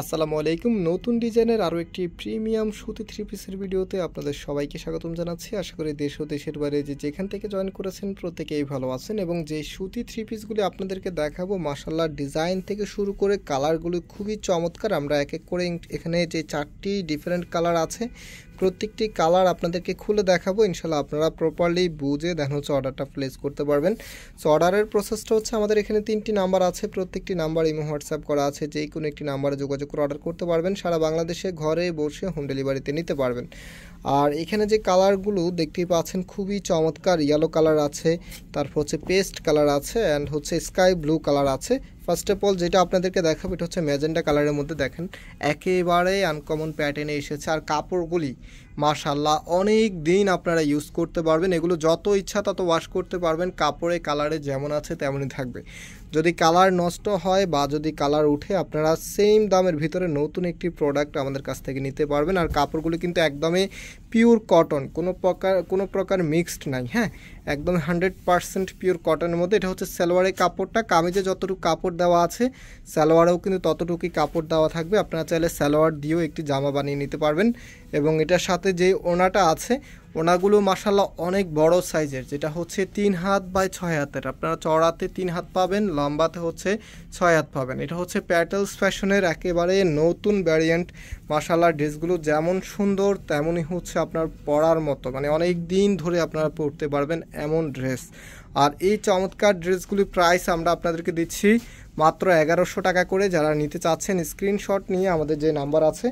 আসসালামু আলাইকুম। নতুন ডিজাইনের আরও একটি প্রিমিয়াম সুতি থ্রি পিসের ভিডিওতে আপনাদের সবাইকে স্বাগতম জানাচ্ছি। আশা করি দেশ ও দেশের বাইরে যেখান থেকে জয়েন করেছেন প্রত্যেকেই ভালো আছেন। এবং যে সুতি থ্রি পিসগুলি আপনাদেরকে দেখাবো, মাশাআল্লাহ ডিজাইন থেকে শুরু করে কালারগুলি খুবই চমৎকার। আমরা এক এক করে এখানে যে 4টি ডিফারেন্ট কালার আছে, প্রত্যেকটি কালার আপনাদেরকে খুলে দেখাবো। ইনশাল্লাহ আপনারা প্রপারলি বুঝে দেন হচ্ছে অর্ডারটা প্লেস করতে পারবেন। সো অর্ডারের প্রসেসটা হচ্ছে, আমাদের এখানে 3টি নাম্বার আছে, প্রত্যেকটি নাম্বার ইমো হোয়াটসঅ্যাপ করা আছে, যেই কোনো একটি নাম্বারে যোগাযোগ করে অর্ডার করতে পারবেন। সারা বাংলাদেশে ঘরে বসে হোম ডেলিভারিতে নিতে পারবেন। আর এখানে যে কালারগুলো দেখতেই পাচ্ছেন খুবই চমৎকার। ইয়েলো কালার আছে, তারপর হচ্ছে পেস্ট কালার আছে, অ্যান্ড হচ্ছে স্কাই ব্লু কালার আছে। ফার্স্ট অফ অল যেটা আপনাদেরকে দেখাবো, এটা হচ্ছে ম্যাজেন্ডা কালারের মধ্যে। দেখেন একেবারে আনকমন প্যাটার্নে এসেছে। আর কাপড়গুলি মাশাআল্লাহ অনেক দিন আপনারা ইউজ করতে পারবেন। এগুলো যত ইচ্ছা তত ওয়াশ করতে পারবেন। কাপড়ে কালারে যেমন আছে তেমনই থাকবে। যদি কালার নষ্ট হয় বা যদি কালার উঠে, আপনারা সেম দামের ভিতরে নতুন একটি প্রোডাক্ট আমাদের কাছ থেকে নিতে পারবেন। আর কাপড়গুলি কিন্তু একদমই পিওর কটন, কোনো প্রকার মিক্সড নাই। হ্যাঁ, একদম 100% পিওর কটনের মধ্যে। এটা হচ্ছে সালোয়ারের কাপড়টা। কামিজে যতটুকু কাপড় দেওয়া আছে, সালোয়ারেও কিন্তু ততটুকুই কাপড় দেওয়া থাকবে। আপনারা চাইলে সালোয়ার দিয়েও একটি জামা বানিয়ে নিতে পারবেন। এবং এটার সাথে যে ওনাটা আছে, ওনাগুলো মাশাআল্লাহ অনেক বড় সাইজের, যেটা হচ্ছে 3 হাত বাই 6 হাতের। আপনারা চওড়াতে 3 হাত পাবেন, লম্বাতে হচ্ছে 6 হাত পাবেন। এটা হচ্ছে প্যাটেলস ফ্যাশনের একেবারে নতুন ভ্যারিয়েন্ট। মাশাআল্লাহ ড্রেসগুলো যেমন সুন্দর তেমনই হচ্ছে আপনার পরার মতো, মানে অনেক দিন ধরে আপনারা পরতে পারবেন এমন ড্রেস। আর এই চমৎকার ড্রেসগুলির প্রাইস আমরা আপনাদেরকে দিচ্ছি মাত্র 1100 টাকা করে। যারা নিতে চাচ্ছেন স্ক্রিনশট নিয়ে আমাদের যে নাম্বার আছে,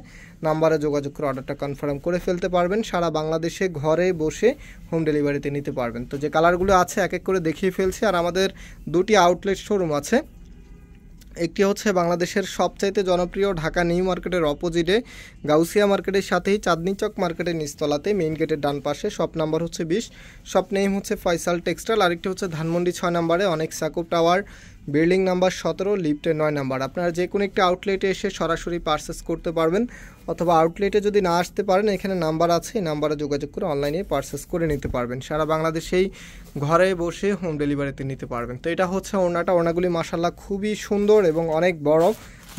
নাম্বারে যোগাযোগ করে অর্ডারটা কনফার্ম করে ফেলতে পারবেন। সারা বাংলাদেশে ঘরে বসে হোম ডেলিভারিতে নিতে পারবেন। তো যে কালারগুলো আছে এক এক করে দেখিয়ে ফেলছি। আর আমাদের 2টি আউটলেট শোরুম আছে। একটি হচ্ছে বাংলাদেশের সবচাইতে জনপ্রিয় ঢাকা নিউ মার্কেটের অপোজিটে, গাউসিয়া মার্কেটের সাথেই চাঁদনি চক মার্কেটের নিচতলাতে, মেইন গেটের ডান পাশে। শপ নাম্বার হচ্ছে 20, শপ নেম হচ্ছে ফয়সাল টেক্সটাইল। আরেকটি হচ্ছে ধানমন্ডি 6 নম্বরে অনেক সাকুব টাওয়ার, বিল্ডিং নাম্বার 17, লিফটে 9 নাম্বার। আপনারা যে কোনো একটি আউটলেটে এসে সরাসরি পারচেস করতে পারবেন, অথবা আউটলেটে যদি না আসতে পারেন, এখানে নাম্বার আছে, এই নাম্বারে যোগাযোগ করে অনলাইনে পারচেস করে নিতে পারবেন। সারা বাংলাদেশেই ঘরে বসে হোম ডেলিভারিতে নিতে পারবেন। তো এটা হচ্ছে ওড়নাটা। ওড়নাগুলি মাশাআল্লাহ খুবই সুন্দর এবং অনেক বড়,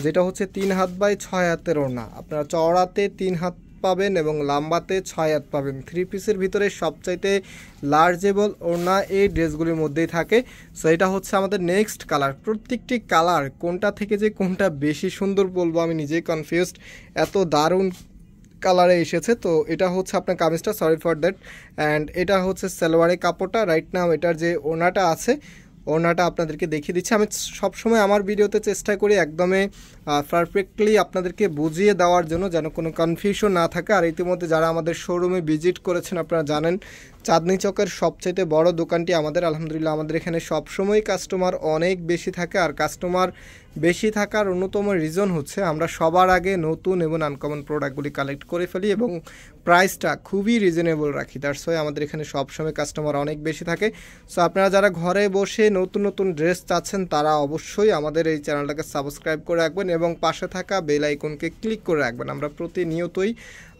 যেটা হচ্ছে 3 হাত বাই 6 হাতের ওড়না। আপনারা চওড়াতে 3 হাত পাবেন এবং লম্বাতে 6 হাত পাবেন। থ্রি পিসের ভিতরে সবচাইতে লার্জেবল ওড়না এই ড্রেসগুলির মধ্যেই থাকে। সো এটা হচ্ছে আমাদের নেক্সট কালার। প্রত্যেকটি কালার কোনটা থেকে যে কোনটা বেশি সুন্দর বলবো আমি নিজেই কনফিউজড, এত দারুণ কালারে এসেছে। তো এটা হচ্ছে আপনার কামিজটা, সরি ফর দ্যাট। অ্যান্ড এটা হচ্ছে সালোয়ারের কাপড়টা। রাইট নাও এটার যে ওড়নাটা আছে, ওড়নাটা আপনাদেরকে দেখিয়ে দিচ্ছি। আমি সবসময় আমার ভিডিওতে চেষ্টা করি একদমই পারফেক্টলি আপনাদেরকে বুঝিয়ে দেওয়ার জন্য, যেন কোনো কনফিউশন না থাকে। আর ইতিমধ্যে যারা আমাদের শোরুমে ভিজিট করেছেন, আপনারা জানেন চাঁদনি চকের সবচেয়ে বড় দোকানটি আমাদের। আলহামদুলিল্লাহ আমাদের এখানে সবসময় কাস্টমার অনেক বেশি থাকে। আর কাস্টমার বেশি থাকার অন্যতম রিজন হচ্ছে, আমরা সবার আগে নতুন এবং আনকমন প্রোডাক্টগুলি কালেক্ট করে ফেলি এবং প্রাইসটা খুবই রিজনেবল রাখি। দ্যাটস ওয়াই আমাদের এখানে সবসময় কাস্টমার অনেক বেশি থাকে। সো আপনারা যারা ঘরে বসে নতুন নতুন ড্রেস চাচ্ছেন, তারা অবশ্যই আমাদের এই চ্যানেলটাকে সাবস্ক্রাইব করে রাখবেন এবং পাশে থাকা বেল আইকনকে ক্লিক করে রাখবেন। আমরা প্রতিনিয়তই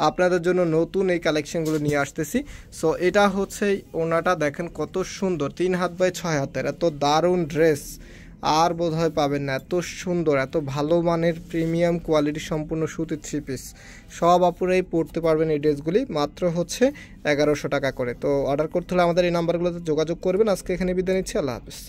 আপনাদের জন্য নতুন এই কালেকশনগুলো নিয়ে আসতেছি। সো এটা হচ্ছে ওড়নাটা, দেখেন কত সুন্দর, 3 হাত বাই 6 হাতের। এত দারুণ ড্রেস আর বোধহয় পাবেন না। এত সুন্দর, এত ভালো মানের প্রিমিয়াম কোয়ালিটি সম্পূর্ণ সুতির থ্রি পিস। সব আপুরাই পরতে পারবেন এই ড্রেসগুলি, মাত্র হচ্ছে 1100 টাকা করে। তো অর্ডার করতে হলে আমাদের এই নাম্বারগুলোতে যোগাযোগ করবেন। আজকে এখানে বিদায় নিচ্ছি, আল্লাহ হাফেজ।